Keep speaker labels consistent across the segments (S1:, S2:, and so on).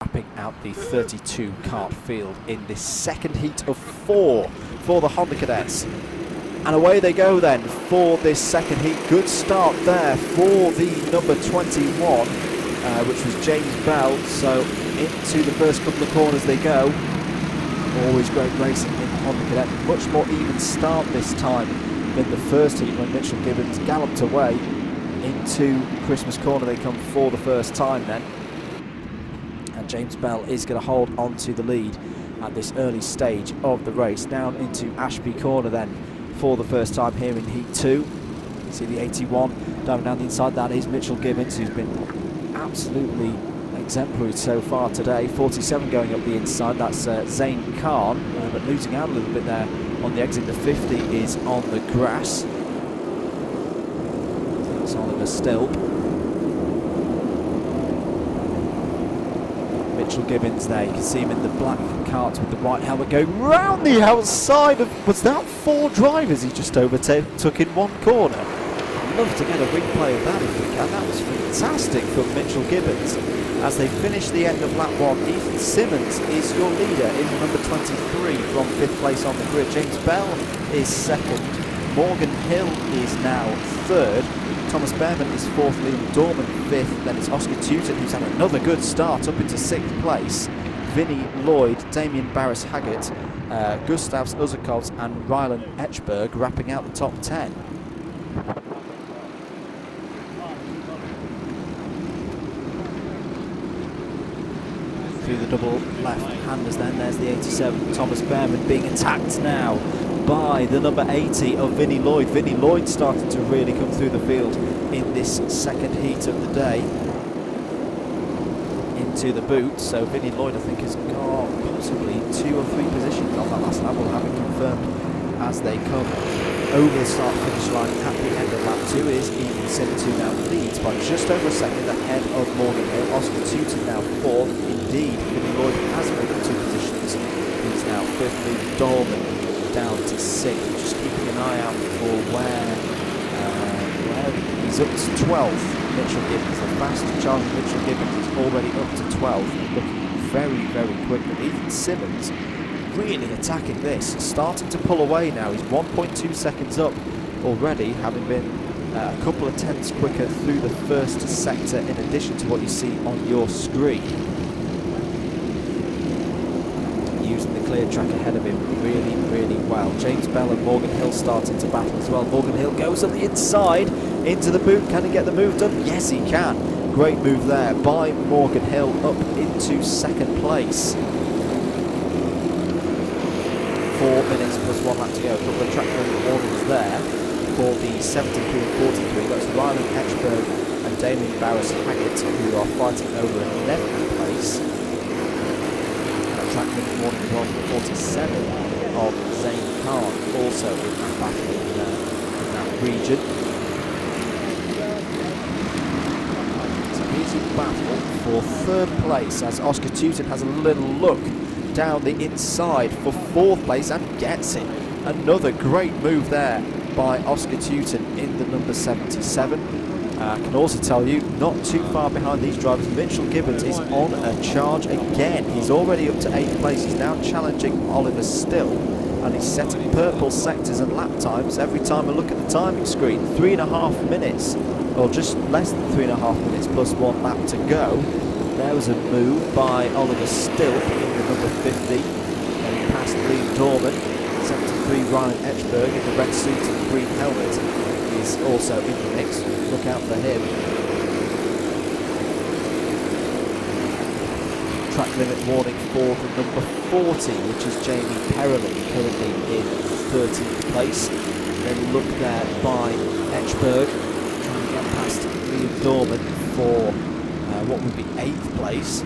S1: wrapping out the 32 kart field in this second heat of 4 for the Honda Cadets. And away they go then for this second heat. Good start there for the number 21, which was James Bell. So into the first couple of corners they go. Always great racing in Honda Cadet. Much more even start this time than the first heat when Mitchell Gibbons galloped away. Into Christmas corner they come for the first time then. And James Bell is going to hold on to the lead at this early stage of the race. Down into Ashby corner then for the first time here in Heat 2. You see the 81 diving down the inside. That is Mitchell Gibbons, who's been absolutely exemplary so far today. 47 going up the inside. That's Zain KHAN, but losing out a little bit there on the exit. The 50 is on the grass. That's Oliver Stilp. Mitchell Gibbons there, you can see him in the black kart with the white helmet going round the outside of, was that 4 drivers he just overtook in one corner? I'd love to get a replay of that if we can. That was fantastic from Mitchell Gibbons. As they finish the end of lap 1, Ethian Symonds is your leader in number 23 from 5th place on the grid. James Bell is 2nd. Morgan Hill is now 3rd. Thomas BEARMAN is 4th, Liam DORMAN 5th, then it's Oscar TEUTEN, who's had another good start, up into 6th place. Vinny, Lloyd, Damian BARUSS-HAGGETT, Gustavs, Uzakovs and Rylan ECHBERG wrapping out the top 10. Through the double left-handers then, there's the 87, Thomas BEARMAN being attacked now by the number 80 of Vinny Lloyd. Vinny Lloyd started to really come through the field in this second heat of the day. Into the boot, so Vinny Lloyd I think has got possibly 2 or 3 positions on that last lap. We'll have it confirmed as they come over the start-finish line at the end of lap 2. Is Ethian Symonds, who now leads by just over a second ahead of Morgan Hill. Oscar TEUTEN now 4th. Indeed, Vinny Lloyd has moved up 2 positions. He's now 5th, leading Dorman down to 6th. Just keeping an eye out for where he's up to 12th. Mitchell Gibbons, the fast charging Mitchell Gibbons is already up to 12th, looking very, very quick. But Ethian Symonds really attacking this, starting to pull away now. He's 1.2 seconds up already, having been a couple of tenths quicker through the first sector, in addition to what you see on your screen. Using the clear track ahead of him really, really well. James Bell and Morgan Hill starting to battle as well. Morgan Hill goes on the inside into the boot. Can he get the move done? Yes, he can. Great move there by Morgan Hill up into 2nd place. 4 minutes plus 1 lap to go. A couple of track warnings there for the 73 and 43. That's Rylan ECHBERG and Damian BARUSS-HAGGETT, who are fighting over 11th place. Track limit warning as well for 47 of Zain KHAN, also in that battle in that region. So he's in battle for 3rd place as Oscar TEUTEN has a little look down the inside for 4th place and gets it. Another great move there by Oscar TEUTEN in the number 77. I can also tell you, not too far behind these drivers, Mitchell Gibbons is on a charge again. He's already up to 8th place. He's now challenging Oliver Still, and he's setting purple sectors and lap times every time I look at the timing screen. 3.5 minutes, or just less than 3.5 minutes plus 1 lap to go. There was a move by Oliver Still in the number 50, and he passed Liam DORMAN. 73 Rylan ECHBERG in the red suit and green helmet is also in the mix. Look out for him. Track limit warning for the number 40, which is Jamie Perrelli, currently in 13th place. Then look there by ECHBERG, trying to get past Liam DORMAN for what would be 8th place.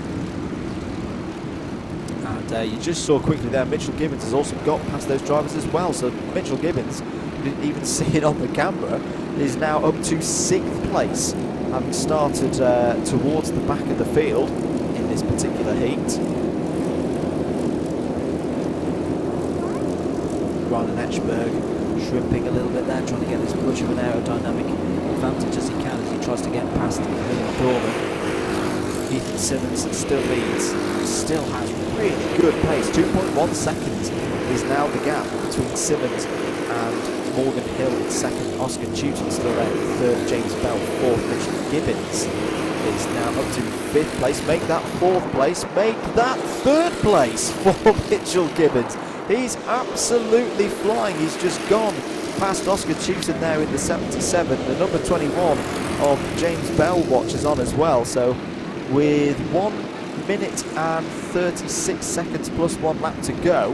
S1: And you just saw quickly there, Mitchell Gibbons has also got past those drivers as well. So Mitchell Gibbons, you didn't even see it on the camera, is now up to 6th place, having started towards the back of the field in this particular heat. Rylan ECHBERG shrimping a little bit there, trying to get as much of an aerodynamic advantage as he can as he tries to get past Liam DORMAN. Ethian Symonds still leads, still has really good pace. 2.1 seconds is now the gap between Symonds and Morgan Hill in second. Oscar TEUTEN still there in third. James Bell fourth. Mitchell Gibbons is now up to fifth place. Make that fourth place. Make that third place for Mitchell Gibbons. He's absolutely flying. He's just gone past Oscar TEUTEN there in the 77. The number 21 of James Bell watches on as well. So with 1 minute and 36 seconds plus 1 lap to go,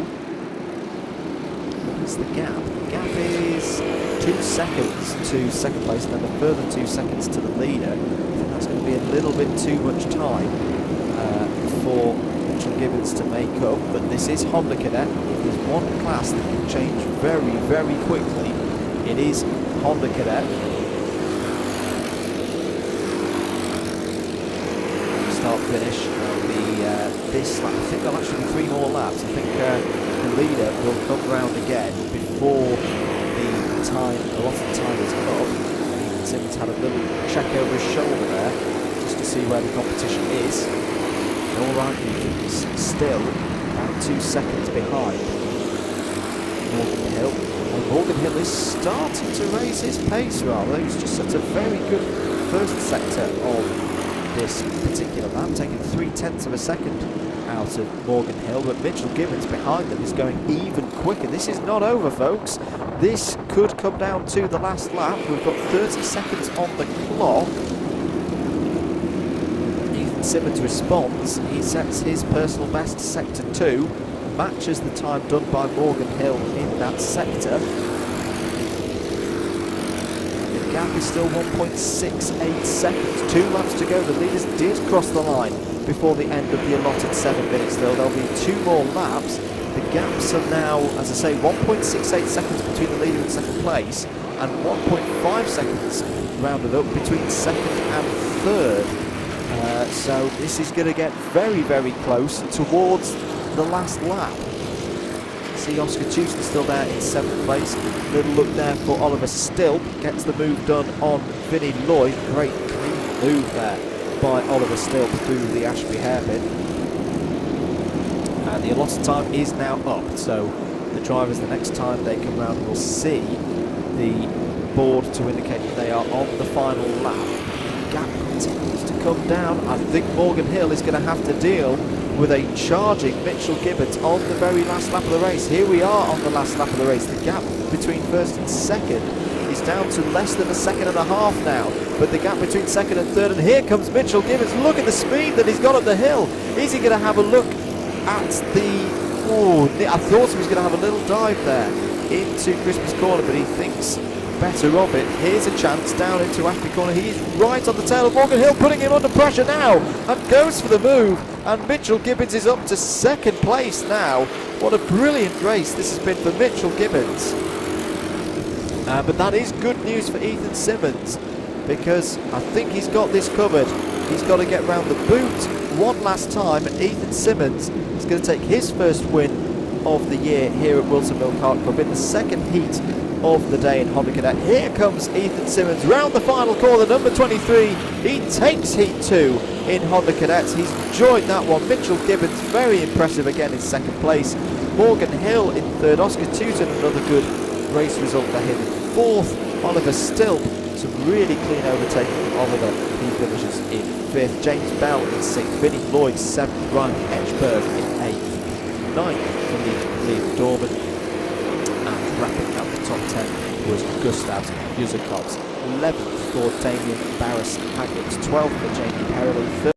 S1: what's the gap? The gap is 2 seconds to second place, and then a further 2 seconds to the leader. I think that's going to be a little bit too much time for Mitchell Gibbons to make up, but this is Honda Cadet. If there's one class that can change very, very quickly, it is Honda Cadet. Start finish this lap. I think there'll actually be 3 more laps. I think the leader will come round again before the time, a lot of time is up. Ethian Symonds had a little check over his shoulder there just to see where the competition is. Alright, he's still about 2 seconds behind Morgan Hill. And Morgan Hill is starting to raise his pace rather. He's just set a very good first sector of this particular lap, taking 0.3 of a second out of Morgan Hill, but Mitchell Gibbons behind them is going even quicker. This is not over, folks. This could come down to the last lap. We've got 30 seconds on the clock. Ethian Symonds responds. He sets his personal best, sector 2, matches the time done by Morgan Hill in that sector. The gap is still 1.68 seconds. 2 laps to go. The leaders did cross the line before the end of the allotted 7 minutes, though. There'll be 2 more laps. The gaps are now, as I say, 1.68 seconds between the leader and second place, and 1.5 seconds rounded up between second and third. So this is going to get very, very close towards the last lap. See Oscar TEUTEN still there in 7th place. Little look there for Oliver Stilp. Gets the move done on Vinny Lloyd. Great clean move there by Oliver Stilp through the Ashby hairpin. And the allotted time is now up. So the drivers, the next time they come round, will see the board to indicate that they are on the final lap. Gap continues to come down. I think Morgan Hill is going to have to deal with a charging Mitchell Gibbons on the very last lap of the race. Here we are on the last lap of the race. The gap between first and second is down to less than 1.5 seconds now, but the gap between second and third, and here comes Mitchell Gibbons. Look at the speed that he's got up the hill. Is he going to have a look at the... Oh, I thought he was going to have a little dive there into Christmas Corner, but he thinks better of it. Here's a chance down into Ashby Corner. He's right on the tail of Morgan Hill, putting him under pressure now, and goes for the move. And Mitchell Gibbons is up to second place now. What a brilliant race this has been for Mitchell Gibbons. But that is good news for Ethian Symonds, because I think he's got this covered. He's got to get round the boot one last time, and Ethian Symonds is going to take his first win of the year here at Whilton Mill Kart Club in the second heat of the day in Honda Cadet. Here comes Ethian Symonds round the final corner, number 23. He takes heat 2 in Honda Cadets. He's enjoyed that one. Mitchell Gibbons, very impressive again in second place. Morgan Hill in third. Oscar TEUTEN, another good race result for him in fourth. Oliver Stilp, some really clean overtaking from Oliver. He finishes in fifth. James Bell in sixth. Vinny Lloyd seventh. Ryan ECHBERG in eighth. Ninth for Liam DORMAN. And wrapping up the top 10 was Gustavs and 11th for Damian BARUSS-HAGGETT. 12th for Jamie Perrelli.